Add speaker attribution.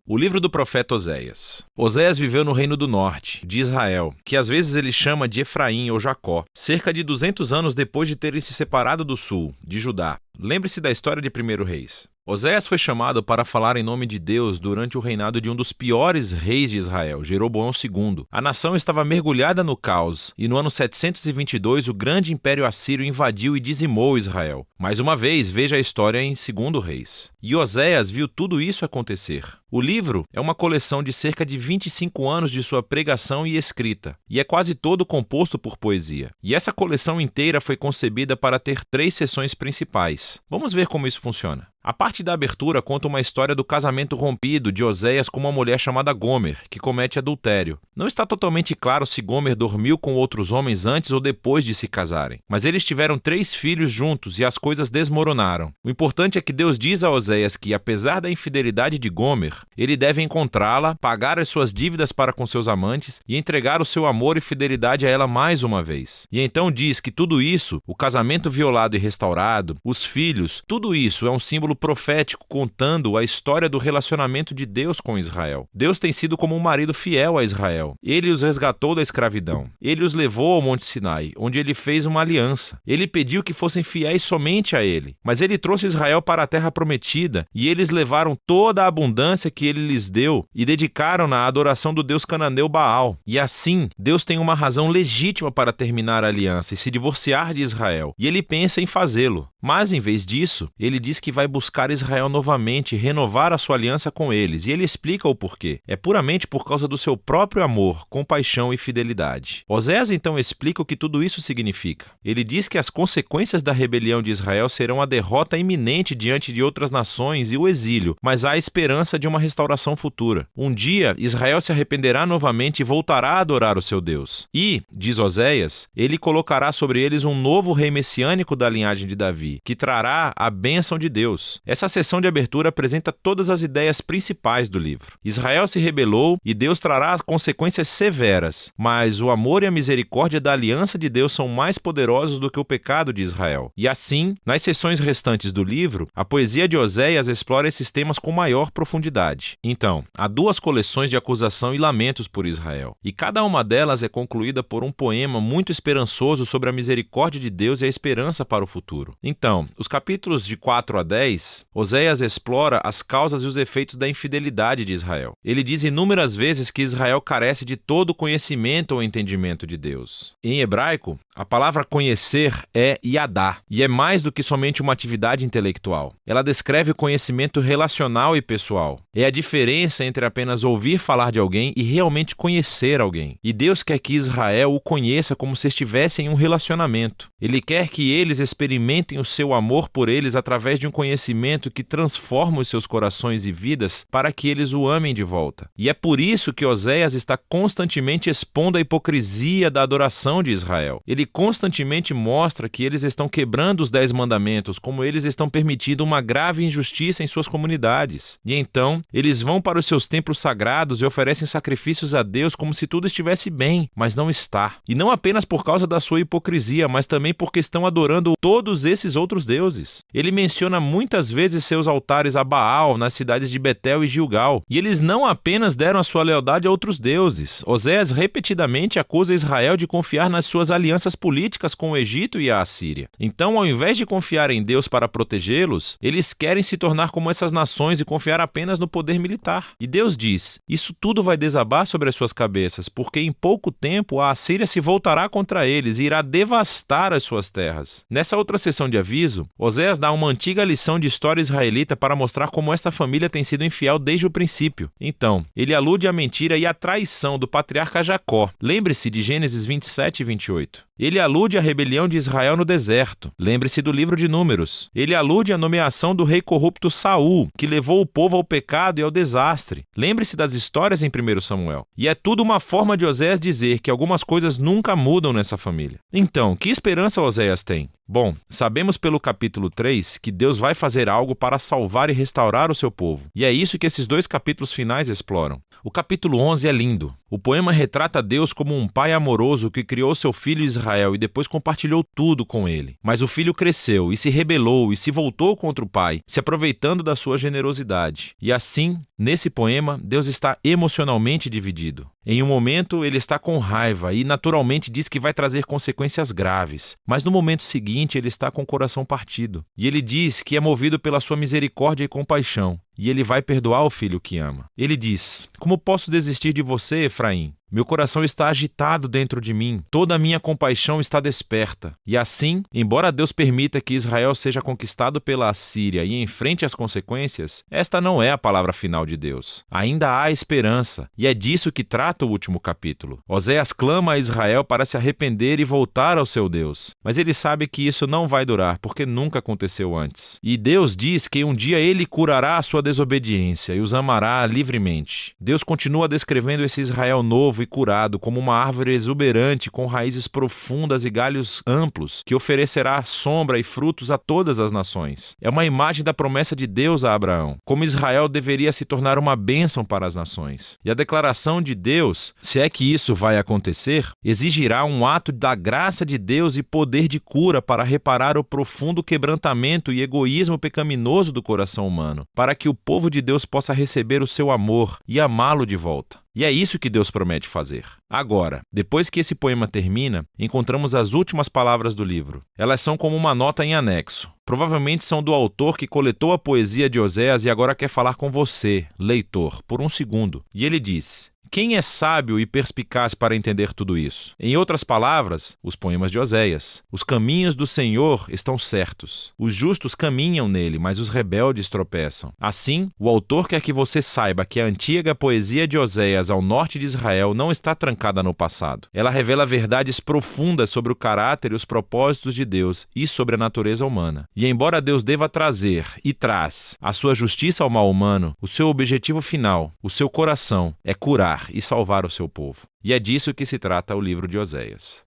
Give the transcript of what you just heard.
Speaker 1: O livro do profeta Oséias. Oséias viveu no reino do norte, de Israel, que às vezes ele chama de Efraim ou Jacó, cerca de 200 anos depois de terem se separado do sul, de Judá. Lembre-se da história de 1 Reis. Oséias foi chamado para falar em nome de Deus durante o reinado de um dos piores reis de Israel, Jeroboão II. A nação estava mergulhada no caos, e no ano 722 o grande império assírio invadiu e dizimou Israel. Mais uma vez, veja a história em 2 Reis. E Oséias viu tudo isso acontecer. O livro é uma coleção de cerca de 25 anos de sua pregação e escrita, e é quase todo composto por poesia. E essa coleção inteira foi concebida para ter 3 seções principais. Vamos ver como isso funciona. A parte da abertura conta uma história do casamento rompido de Oséias com uma mulher chamada Gomer, que comete adultério. Não está totalmente claro se Gomer dormiu com outros homens antes ou depois de se casarem, mas eles tiveram 3 filhos juntos e as coisas desmoronaram. O importante é que Deus diz a Oséias que, apesar da infidelidade de Gomer, ele deve encontrá-la, pagar as suas dívidas para com seus amantes e entregar o seu amor e fidelidade a ela mais uma vez. E então diz que tudo isso, o casamento violado e restaurado, os filhos, tudo isso é um símbolo profético contando a história do relacionamento de Deus com Israel. Deus tem sido como um marido fiel a Israel. Ele os resgatou da escravidão. Ele os levou ao Monte Sinai, onde ele fez uma aliança. Ele pediu que fossem fiéis somente a ele. Mas ele trouxe Israel para a terra prometida e eles levaram toda a abundância que ele lhes deu e dedicaram-na à adoração do deus cananeu Baal. E assim, Deus tem uma razão legítima para terminar a aliança e se divorciar de Israel. E ele pensa em fazê-lo. Mas, em vez disso, ele diz que vai buscar Israel novamente e renovar a sua aliança com eles. E ele explica o porquê. É puramente por causa do seu próprio amor, compaixão e fidelidade. Oséias então explica o que tudo isso significa. Ele diz que as consequências da rebelião de Israel serão a derrota iminente diante de outras nações e o exílio, mas há esperança de uma restauração futura. Um dia, Israel se arrependerá novamente e voltará a adorar o seu Deus. E, diz Oséias, ele colocará sobre eles um novo rei messiânico da linhagem de Davi, que trará a bênção de Deus. Essa sessão de abertura apresenta todas as ideias principais do livro. Israel se rebelou e Deus trará consequências severas, mas o amor e a misericórdia da aliança de Deus são mais poderosos do que o pecado de Israel. E assim, nas sessões restantes do livro, a poesia de Oséias explora esses temas com maior profundidade. Então, há 2 coleções de acusação e lamentos por Israel, e cada uma delas é concluída por um poema muito esperançoso sobre a misericórdia de Deus e a esperança para o futuro. Então, os capítulos de 4 a 10, Oséias explora as causas e os efeitos da infidelidade de Israel. Ele diz inúmeras vezes que Israel carece de todo o conhecimento ou entendimento de Deus. Em hebraico, a palavra conhecer é yadá, e é mais do que somente uma atividade intelectual. Ela descreve o conhecimento relacional e pessoal. É a diferença entre apenas ouvir falar de alguém e realmente conhecer alguém. E Deus quer que Israel o conheça como se estivesse em um relacionamento. Ele quer que eles experimentem o seu amor por eles através de um conhecimento que transforma os seus corações e vidas para que eles o amem de volta. E é por isso que Oséias está constantemente expondo a hipocrisia da adoração de Israel. Ele constantemente mostra que eles estão quebrando os 10 mandamentos, como eles estão permitindo uma grave injustiça em suas comunidades. E então, eles vão para os seus templos sagrados e oferecem sacrifícios a Deus como se tudo estivesse bem, mas não está. E não apenas por causa da sua hipocrisia, mas também porque estão adorando todos esses outros deuses. Ele menciona muitas vezes seus altares a Baal nas cidades de Betel e Gilgal. E eles não apenas deram a sua lealdade a outros deuses. Oséias repetidamente acusa Israel de confiar nas suas alianças políticas com o Egito e a Assíria. Então, ao invés de confiar em Deus para protegê-los, eles querem se tornar como essas nações e confiar apenas no poder militar. E Deus diz, isso tudo vai desabar sobre as suas cabeças, porque em pouco tempo a Assíria se voltará contra eles e irá devastar as suas terras. Nessa outra sessão de aviso, Oséias dá uma antiga lição de história israelita para mostrar como esta família tem sido infiel desde o princípio. Então, ele alude à mentira e à traição do patriarca Jacó. Lembre-se de Gênesis 27 e 28. Ele alude à rebelião de Israel no deserto. Lembre-se do livro de Números. Ele alude à nomeação do rei corrupto Saul, que levou o povo ao pecado e ao desastre. Lembre-se das histórias em 1 Samuel. E é tudo uma forma de Oséias dizer que algumas coisas nunca mudam nessa família. Então, que esperança Oséias tem? Bom, sabemos pelo capítulo 3 que Deus vai fazer algo para salvar e restaurar o seu povo. E é isso que esses 2 capítulos finais exploram. O capítulo 11 é lindo. O poema retrata Deus como um pai amoroso que criou seu filho Israel Israel e depois compartilhou tudo com ele. Mas o filho cresceu e se rebelou e se voltou contra o pai, se aproveitando da sua generosidade. E assim, nesse poema, Deus está emocionalmente dividido. Em um momento, ele está com raiva e naturalmente diz que vai trazer consequências graves. Mas no momento seguinte, ele está com o coração partido. E ele diz que é movido pela sua misericórdia e compaixão. E ele vai perdoar o filho que ama. Ele diz: como posso desistir de você, Efraim? Meu coração está agitado dentro de mim, toda a minha compaixão está desperta. E assim, embora Deus permita que Israel seja conquistado pela Assíria e enfrente as consequências, esta não é a palavra final de Deus. Ainda há esperança, e é disso que trata o último capítulo. Oséias clama a Israel para se arrepender e voltar ao seu Deus. Mas ele sabe que isso não vai durar, porque nunca aconteceu antes. E Deus diz que um dia ele curará a sua desobediência e os amará livremente. Deus continua descrevendo esse Israel novo e curado como uma árvore exuberante com raízes profundas e galhos amplos, que oferecerá sombra e frutos a todas as nações. É uma imagem da promessa de Deus a Abraão, como Israel deveria se tornar uma bênção para as nações. E a declaração de Deus, se é que isso vai acontecer, exigirá um ato da graça de Deus e poder de cura para reparar o profundo quebrantamento e egoísmo pecaminoso do coração humano, para que o povo de Deus possa receber o seu amor e amá-lo de volta. E é isso que Deus promete fazer. Agora, depois que esse poema termina, encontramos as últimas palavras do livro. Elas são como uma nota em anexo. Provavelmente são do autor que coletou a poesia de Oséias e agora quer falar com você, leitor, por um segundo. E ele diz: quem é sábio e perspicaz para entender tudo isso? Em outras palavras, os poemas de Oséias. Os caminhos do Senhor estão certos. Os justos caminham nele, mas os rebeldes tropeçam. Assim, o autor quer que você saiba que a antiga poesia de Oséias ao norte de Israel não está trancada no passado. Ela revela verdades profundas sobre o caráter e os propósitos de Deus e sobre a natureza humana. E embora Deus deva trazer e traz a sua justiça ao mal humano, o seu objetivo final, o seu coração, é curar e salvar o seu povo. E é disso que se trata o livro de Oséias.